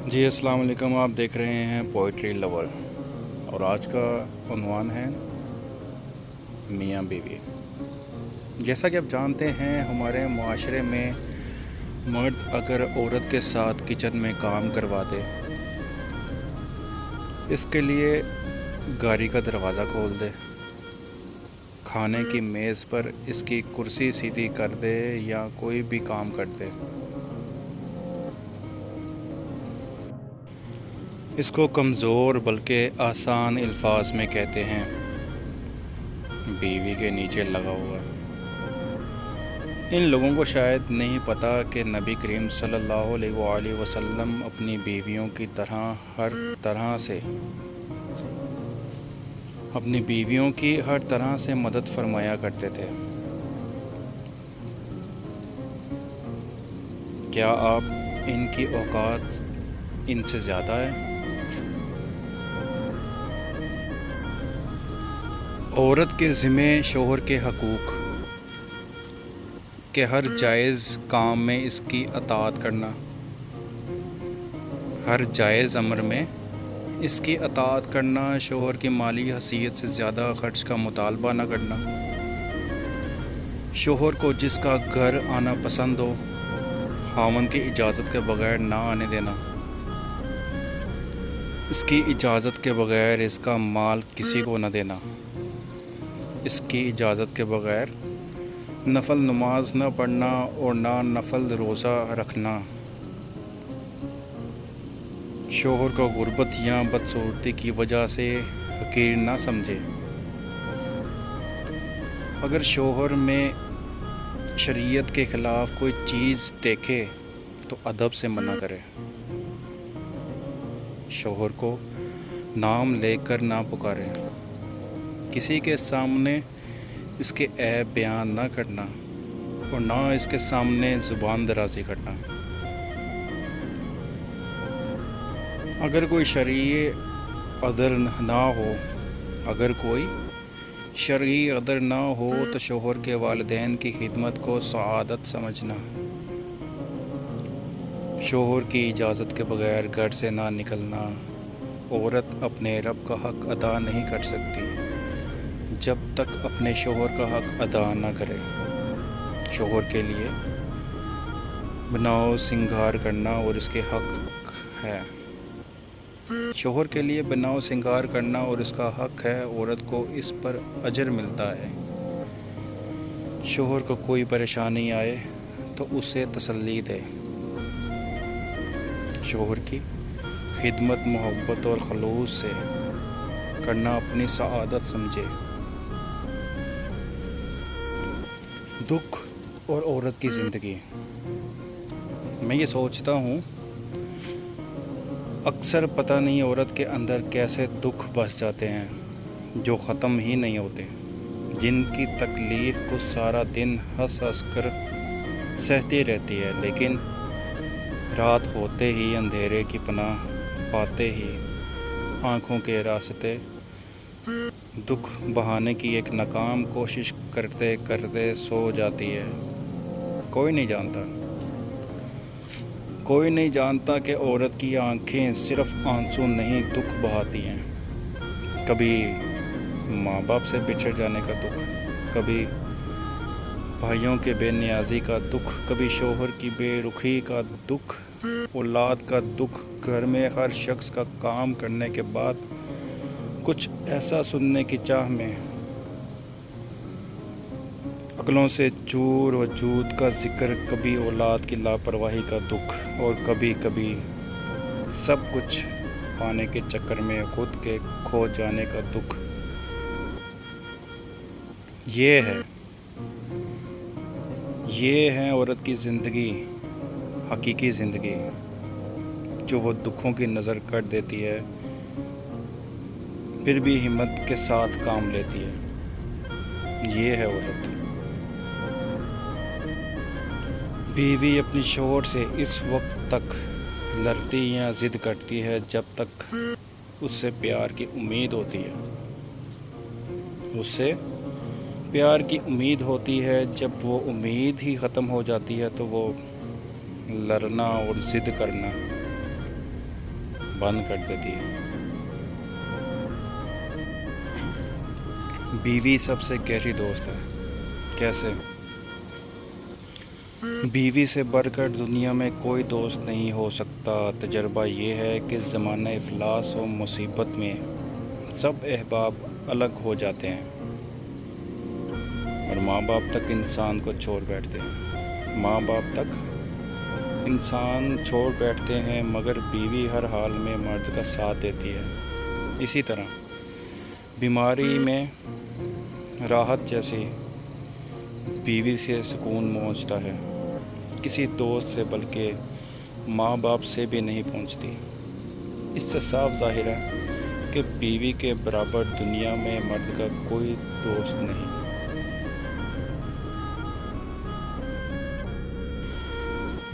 جی अस्सलाम वालेकुम। आप देख रहे हैं पोइट्री लवर और आज का उन्वान है मियाँ बीवी। जैसा कि आप जानते हैं हमारे माशरे में मर्द अगर औरत के साथ किचन में काम करवा दे, इसके लिए गाड़ी का दरवाज़ा खोल दे, खाने की मेज़ पर इसकी कुर्सी सीधी कर दे या कोई भी काम कर दे, इसको कमज़ोर बल्कि आसान अल्फाज में कहते हैं बीवी के नीचे लगा हुआ। इन लोगों को शायद नहीं पता कि नबी करीम सल्लल्लाहु अलैहि वसल्लम अपनी बीवियों की हर तरह से मदद फरमाया करते थे। क्या आप इनकी औकात इनसे ज़्यादा है? औरत के ज़िम्मे शोहर के हकूक़ के हर जायज़ काम में इसकी अताअत करना, हर जायज़ अमर में इसकी अताअत करना, शोहर की माली हैसियत से ज़्यादा ख़र्च का मुतालबा न करना, शोहर को जिसका घर आना पसंद हो ख़ावंद की इजाज़त के बग़ैर ना आने देना, इसकी इजाज़त के बग़ैर इसका माल किसी को न देना, इसकी इजाज़त के बग़ैर नफल नमाज न पढ़ना और ना नफल रोज़ा रखना, शोहर को गुर्बत या बदसूरती की वजह से हकीर ना समझे, अगर शोहर में शरीयत के ख़िलाफ़ कोई चीज़ देखे तो अदब से मना करे, शोहर को नाम लेकर ना पुकारे, किसी के सामने इसके ऐब बयान ना करना और ना इसके सामने ज़ुबान दराज़ी करना। अगर कोई शरई अदर ना हो तो शोहर के वालिदैन की खिदमत को सआदत समझना, शोहर की इजाज़त के बग़ैर घर से ना निकलना। औरत अपने रब का हक़ अदा नहीं कर सकती जब तक अपने शोहर का हक़ अदा ना करे। शोहर के लिए बनाओ सिंगार करना और इसके हक़ है, शोहर के लिए बनाओ सिंगार करना और इसका हक़ है, औरत को इस पर अजर मिलता है। शोहर को कोई परेशानी आए तो उसे तसल्ली दे, शोहर की खिदमत मोहब्बत और खलूस से करना अपनी सआदत समझे। दुख और औरत की ज़िंदगी। मैं ये सोचता हूँ अक्सर पता नहीं औरत के अंदर कैसे दुख बस जाते हैं जो ख़त्म ही नहीं होते, जिनकी तकलीफ़ को सारा दिन हंस हंस कर सहती रहती है, लेकिन रात होते ही अंधेरे की पनाह पाते ही आँखों के रास्ते दुख बहाने की एक नाकाम कोशिश करते करते सो जाती है। कोई नहीं जानता कि औरत की आंखें सिर्फ आंसू नहीं दुख बहाती हैं। कभी माँ बाप से बिछड़ जाने का दुख, कभी भाइयों के बेनियाजी का दुख, कभी शोहर की बेरुखी का दुख, औलाद का दुख, घर में हर शख्स का काम करने के बाद कुछ ऐसा सुनने की चाह में अक्लों से चूर वजूद का जिक्र, कभी औलाद की लापरवाही का दुख और कभी कभी सब कुछ पाने के चक्कर में खुद के खो जाने का दुख। ये है औरत की ज़िंदगी, हकीकी ज़िंदगी, जो वो दुखों की नज़र कर देती है फिर भी हिम्मत के साथ काम लेती है। ये है औरत। बीवी अपनी शोहर से इस वक्त तक लड़ती या ज़िद करती है जब तक उससे प्यार की उम्मीद होती है, उससे प्यार की उम्मीद होती है। जब वो उम्मीद ही ख़त्म हो जाती है तो वो लड़ना और ज़िद करना बंद कर देती है। बीवी सबसे गहरी दोस्त है। कैसे? बीवी से बढ़कर दुनिया में कोई दोस्त नहीं हो सकता। तजर्बा ये है कि ज़माना इफलास और मुसीबत में सब अहबाब अलग हो जाते हैं और माँ बाप तक इंसान को छोड़ बैठते हैं। माँ बाप तक इंसान छोड़ बैठते हैं, मगर बीवी हर हाल में मर्द का साथ देती है। इसी तरह बीमारी में राहत जैसी बीवी से सुकून पहुंचता है, किसी दोस्त से बल्कि माँ बाप से भी नहीं पहुंचती। इससे साफ जाहिर है कि बीवी के बराबर दुनिया में मर्द का कोई दोस्त नहीं।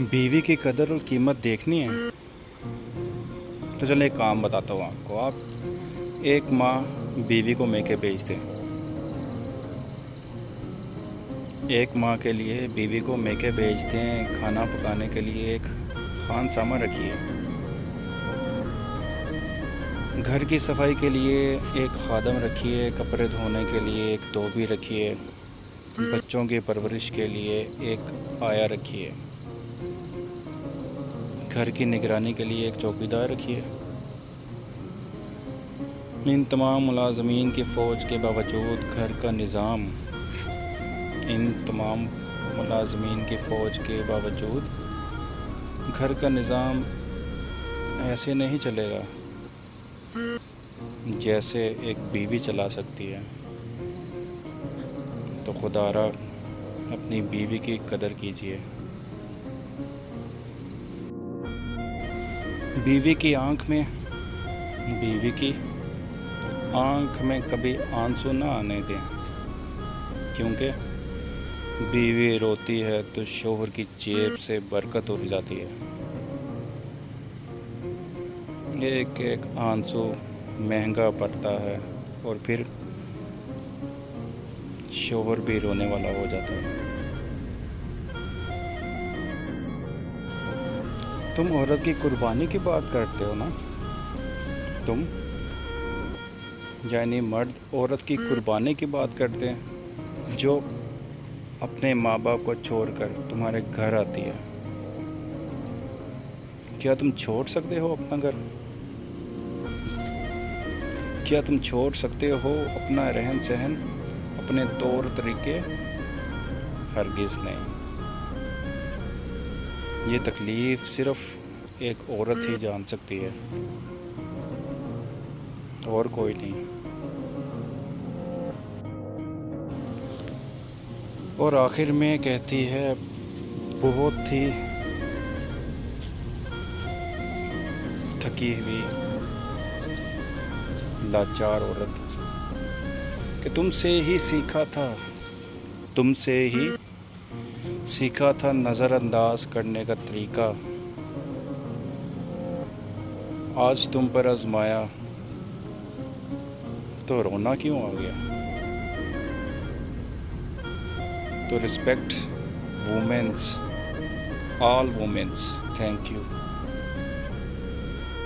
बीवी की कदर और कीमत देखनी है तो चलो एक काम बताता हूँ आपको। आप एक माँ बीवी को मैके भेज दें। एक माँ के लिए बीवी को मैके भेज दें। खाना पकाने के लिए एक खानसामा रखिए। घर की सफाई के लिए एक खादम रखिए। कपड़े धोने के लिए एक धोबी रखिए। बच्चों की परवरिश के लिए एक आया रखिए। घर की निगरानी के लिए एक चौकीदार रखिए। इन तमाम मुलाजमीन की फ़ौज के बावजूद घर का निज़ाम इन तमाम मुलाजमीन की फ़ौज के बावजूद घर का निज़ाम ऐसे नहीं चलेगा जैसे एक बीवी चला सकती है। तो खुदारा अपनी बीवी की कदर कीजिए। बीवी की आँख में कभी आंसू ना आने दें, क्योंकि बीवी रोती है तो शोहर की जेब से बरकत उड़ जाती है। एक एक आंसू महंगा पड़ता है और फिर शोहर भी रोने वाला हो जाता है। तुम औरत की कुर्बानी की बात करते हो ना? तुम यानी मर्द औरत की कुर्बानी की बात करते हैं जो अपने माँ बाप को छोड़कर तुम्हारे घर आती है। क्या तुम छोड़ सकते हो अपना घर? क्या तुम छोड़ सकते हो अपना रहन सहन, अपने तौर तरीके? हरगिज़ नहीं। ये तकलीफ़ सिर्फ़ एक औरत ही जान सकती है और कोई नहीं। और आखिर में कहती है बहुत ही थकी हुई लाचार औरत कि तुमसे ही सीखा था नज़रअंदाज करने का तरीका। आज तुम पर आजमाया तो रोना क्यों आ गया? तो respect womens, all womens. Thank you.